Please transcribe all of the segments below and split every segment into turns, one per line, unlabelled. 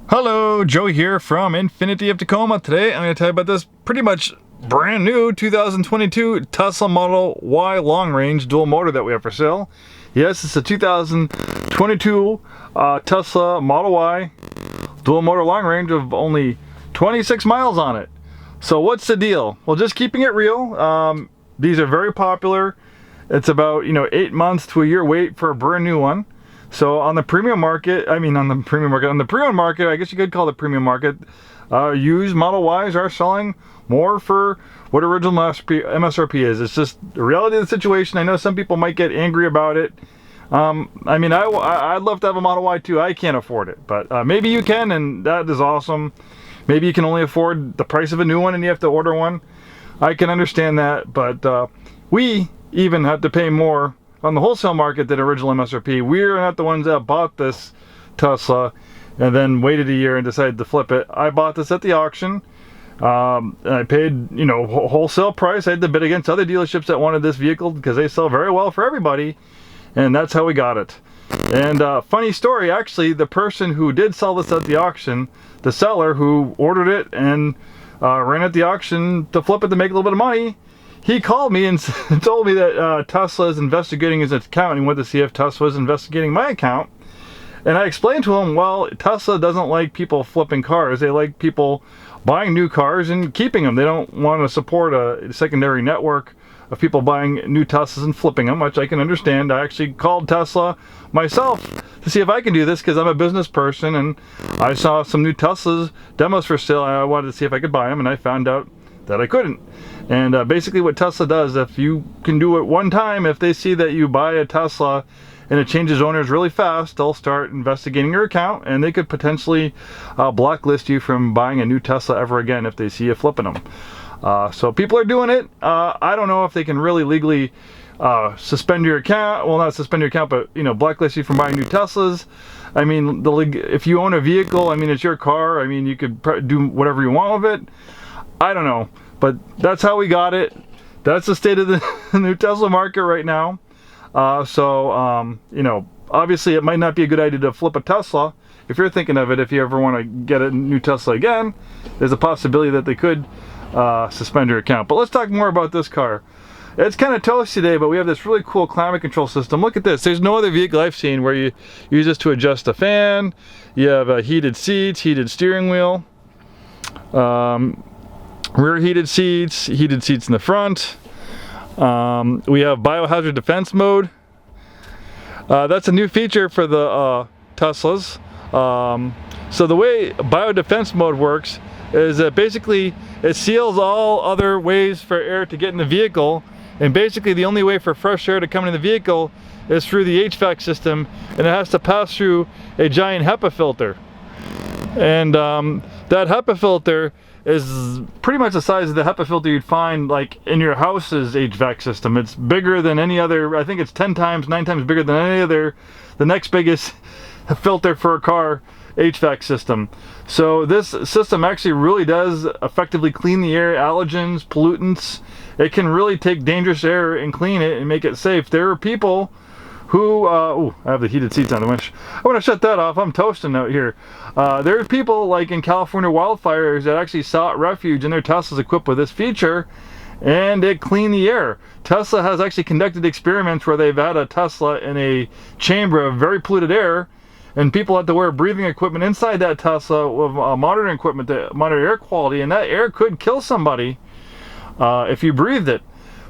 Hello, Joe here from Infiniti of Tacoma. Today I'm going to tell you about this pretty much brand new 2022 Tesla Model Y long range dual motor that we have for sale. Yes, it's a 2022 Tesla Model Y dual motor long range of only 26 miles on it. So what's the deal? Well, just keeping it real. These are very popular. It's about 8 months to a year wait for a brand new one. So on the premium market, on the pre-owned market, I guess you could call it premium market, used Model Ys are selling more for what original MSRP is. It's just the reality of the situation. I know some people might get angry about it. I'd love to have a Model Y too. I can't afford it, but maybe you can, and that is awesome. Maybe you can only afford the price of a new one and you have to order one. I can understand that, but we even have to pay more on the wholesale market than original MSRP. We're not the ones that bought this Tesla and then waited a year and decided to flip it. I bought this at the auction. And I paid, wholesale price. I had to bid against other dealerships that wanted this vehicle because they sell very well for everybody. And that's how we got it. And funny story, actually, the person who did sell this at the auction, the seller who ordered it and ran at the auction to flip it to make a little bit of money, he called me and told me that Tesla is investigating his account, and he went to see if Tesla was investigating my account. And I explained to him, well, Tesla doesn't like people flipping cars. They like people buying new cars and keeping them. They don't want to support a secondary network of people buying new Teslas and flipping them, which I can understand. I actually called Tesla myself to see if I can do this because I'm a business person, and I saw some new Teslas demos for sale, and I wanted to see if I could buy them, and I found out that I couldn't. And basically what Tesla does, if you can do it one time, if they see that you buy a Tesla and it changes owners really fast, they'll start investigating your account, and they could potentially blacklist you from buying a new Tesla ever again if they see you flipping them. So people are doing it. I don't know if they can really legally suspend your account. Well, not suspend your account, but blacklist you from buying new Teslas. If you own a vehicle, it's your car. You could do whatever you want with it. I don't know, but that's how we got it. That's the state of the new Tesla market right now. Obviously it might not be a good idea to flip a Tesla. If you're thinking of it, if you ever want to get a new Tesla again, there's a possibility that they could suspend your account. But let's talk more about this car. It's kind of toasty today, but we have this really cool climate control system. Look at this. There's no other vehicle I've seen where you use this to adjust the fan. You have heated seats, heated steering wheel. Rear heated seats in the front. We have biohazard defense mode. That's a new feature for the Teslas. So the way biodefense mode works is that basically it seals all other ways for air to get in the vehicle, and basically the only way for fresh air to come in the vehicle is through the HVAC system, and it has to pass through a giant HEPA filter. And that HEPA filter is pretty much the size of the HEPA filter you'd find like in your house's HVAC system. It's bigger than any other. I think it's 9 times bigger than any other, the next biggest filter for a car HVAC system. So this system actually really does effectively clean the air, allergens, pollutants. It can really take dangerous air and clean it and make it safe. There are people who, I have the heated seats on the winch. I want to shut that off. I'm toasting out here. There's people like in California wildfires that actually sought refuge in their Teslas equipped with this feature, and it cleaned the air. Tesla has actually conducted experiments where they've had a Tesla in a chamber of very polluted air, and people had to wear breathing equipment inside that Tesla with monitoring equipment to monitor air quality, and that air could kill somebody if you breathed it.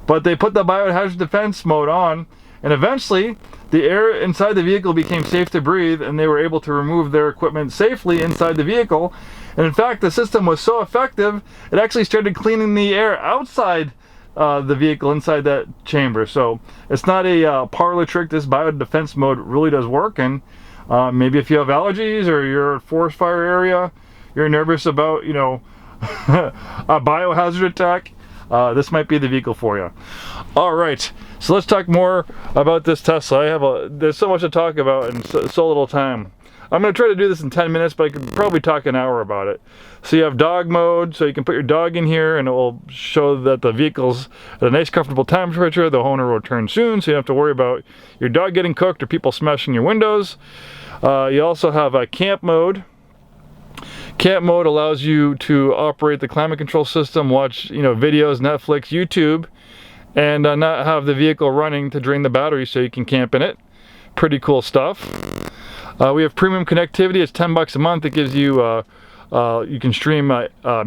But they put the biohazard defense mode on, and eventually the air inside the vehicle became safe to breathe, and they were able to remove their equipment safely inside the vehicle. And in fact, the system was so effective, it actually started cleaning the air outside the vehicle inside that chamber. So it's not a parlor trick. This biodefense mode really does work. And maybe if you have allergies or you're in a forest fire area, you're nervous about, a biohazard attack, this might be the vehicle for you. All right, so let's talk more about this Tesla. There's so much to talk about and so little time. I'm going to try to do this in 10 minutes, but I could probably talk an hour about it. So you have dog mode, so you can put your dog in here and it will show that the vehicle's at a nice comfortable temperature. The owner will return soon, so you don't have to worry about your dog getting cooked or people smashing your windows. You also have a camp mode. Camp mode allows you to operate the climate control system, watch videos, Netflix, YouTube, and not have the vehicle running to drain the battery so you can camp in it. Pretty cool stuff. We have premium connectivity. It's $10 a month. It gives you you can stream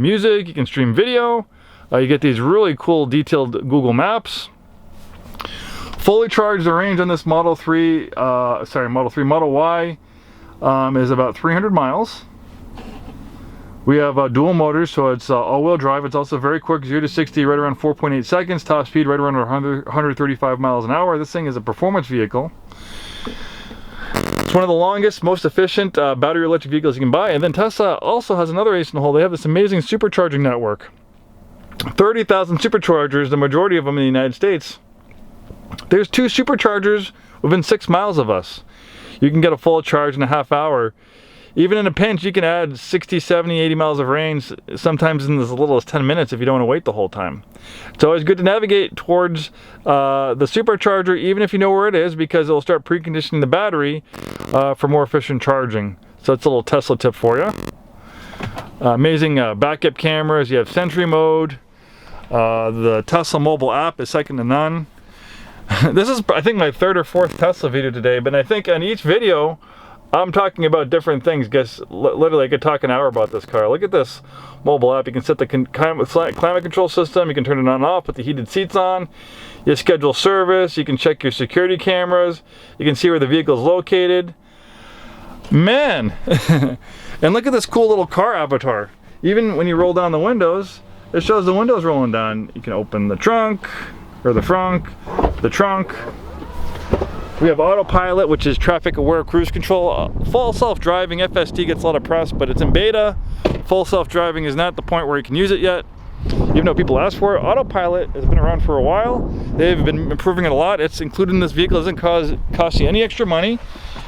music, you can stream video. You get these really cool detailed Google Maps. Fully charged, the range on this Model Y is about 300 miles. We have dual motors, so it's all-wheel drive. It's also very quick, 0 to 60 right around 4.8 seconds. Top speed right around 135 miles an hour. This thing is a performance vehicle. It's one of the longest, most efficient battery electric vehicles you can buy. And then Tesla also has another ace in the hole. They have this amazing supercharging network. 30,000 superchargers, the majority of them in the United States. There's 2 superchargers within 6 miles of us. You can get a full charge in a half hour. Even in a pinch, you can add 60, 70, 80 miles of range, sometimes in as little as 10 minutes if you don't want to wait the whole time. It's always good to navigate towards the supercharger, even if you know where it is, because it'll start preconditioning the battery for more efficient charging. So that's a little Tesla tip for you. Amazing backup cameras. You have Sentry mode. The Tesla mobile app is second to none. This is, I think, my 3rd or 4th Tesla video today, but I think on each video I'm talking about different things. Guess literally I could talk an hour about this car. Look at this mobile app. You can set the climate control system. You can turn it on and off, put the heated seats on. You schedule service. You can check your security cameras. You can see where the vehicle is located. Man! And look at this cool little car avatar. Even when you roll down the windows, it shows the windows rolling down. You can open the trunk, or the trunk. We have Autopilot, which is traffic-aware cruise control. Full self-driving, FSD gets a lot of press, but it's in beta. Full self-driving is not at the point where you can use it yet, even though people ask for it. Autopilot has been around for a while. They've been improving it a lot. It's included in this vehicle. It doesn't cost you any extra money,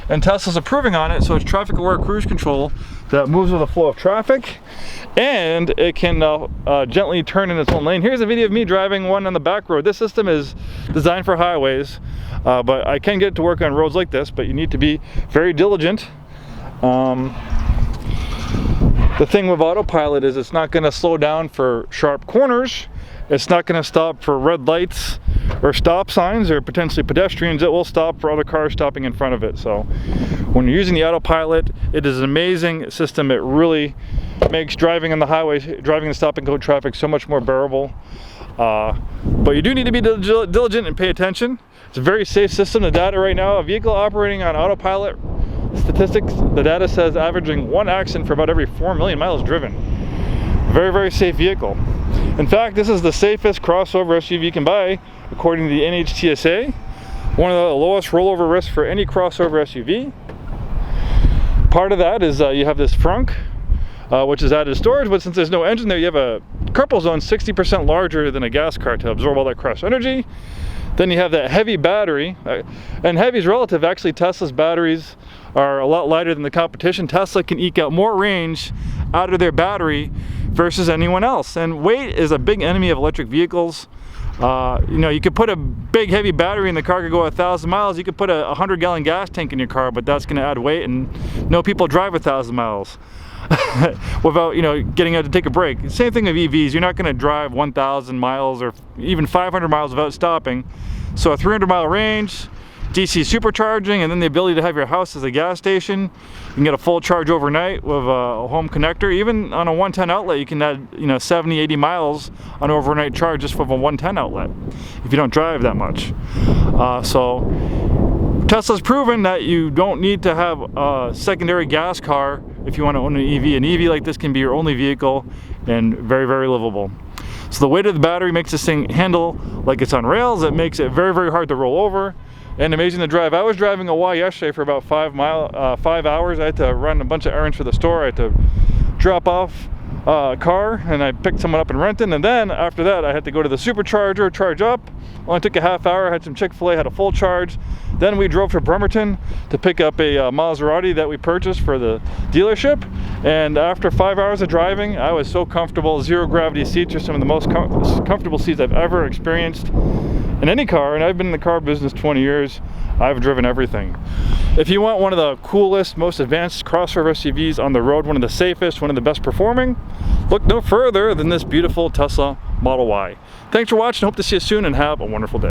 and Tesla's improving on it. So it's traffic-aware cruise control that moves with the flow of traffic, and it can gently turn in its own lane. Here's a video of me driving one on the back road. This system is designed for highways, but I can get it to work on roads like this, but you need to be very diligent. The thing with Autopilot is it's not going to slow down for sharp corners. It's not going to stop for red lights or stop signs or potentially pedestrians. It will stop for other cars stopping in front of it. So when you're using the Autopilot, it is an amazing system. It really makes driving on the highways, driving in stop and go traffic so much more bearable. But you do need to be diligent and pay attention. It's a very safe system. The data right now, a vehicle operating on Autopilot statistics, the data says averaging 1 accident for about every 4 million miles driven. Very, very safe vehicle. In fact, this is the safest crossover SUV you can buy, according to the NHTSA. One of the lowest rollover risks for any crossover SUV. Part of that is you have this frunk, which is added storage, but since there's no engine there, you have a couple zone 60% larger than a gas car to absorb all that crush energy. Then you have that heavy battery, and heavy is relative. Actually, Tesla's batteries are a lot lighter than the competition. Tesla can eke out more range out of their battery versus anyone else. And weight is a big enemy of electric vehicles. You could put a big heavy battery in the car, could go 1,000 miles. You could put a 100-gallon gas tank in your car, but that's going to add weight, and no people drive 1,000 miles without getting out to take a break. Same thing with EVs. You're not going to drive 1,000 miles or even 500 miles without stopping. So a 300-mile range, DC supercharging, and then the ability to have your house as a gas station. You can get a full charge overnight with a home connector. Even on a 110 outlet, you can add 70, 80 miles on overnight charge just with a 110 outlet if you don't drive that much. So Tesla's proven that you don't need to have a secondary gas car if you want to own an EV. An EV like this can be your only vehicle and very, very livable. So the weight of the battery makes this thing handle like it's on rails. It makes it very, very hard to roll over and amazing to drive. I was driving a Y yesterday for about 5 hours. I had to run a bunch of errands for the store. I had to drop off a car, and I picked someone up in Renton, and then after that I had to go to the supercharger, charge up. Only took a half hour. I had some Chick-fil-A, had a full charge. Then we drove to Bremerton to pick up a Maserati that we purchased for the dealership, and after 5 hours of driving, I was so comfortable. Zero gravity seats are some of the most comfortable seats I've ever experienced. in any car, and I've been in the car business 20 years, I've driven everything. If you want one of the coolest, most advanced crossover SUVs on the road, one of the safest, one of the best performing, look no further than this beautiful Tesla Model Y. Thanks for watching, hope to see you soon, and have a wonderful day.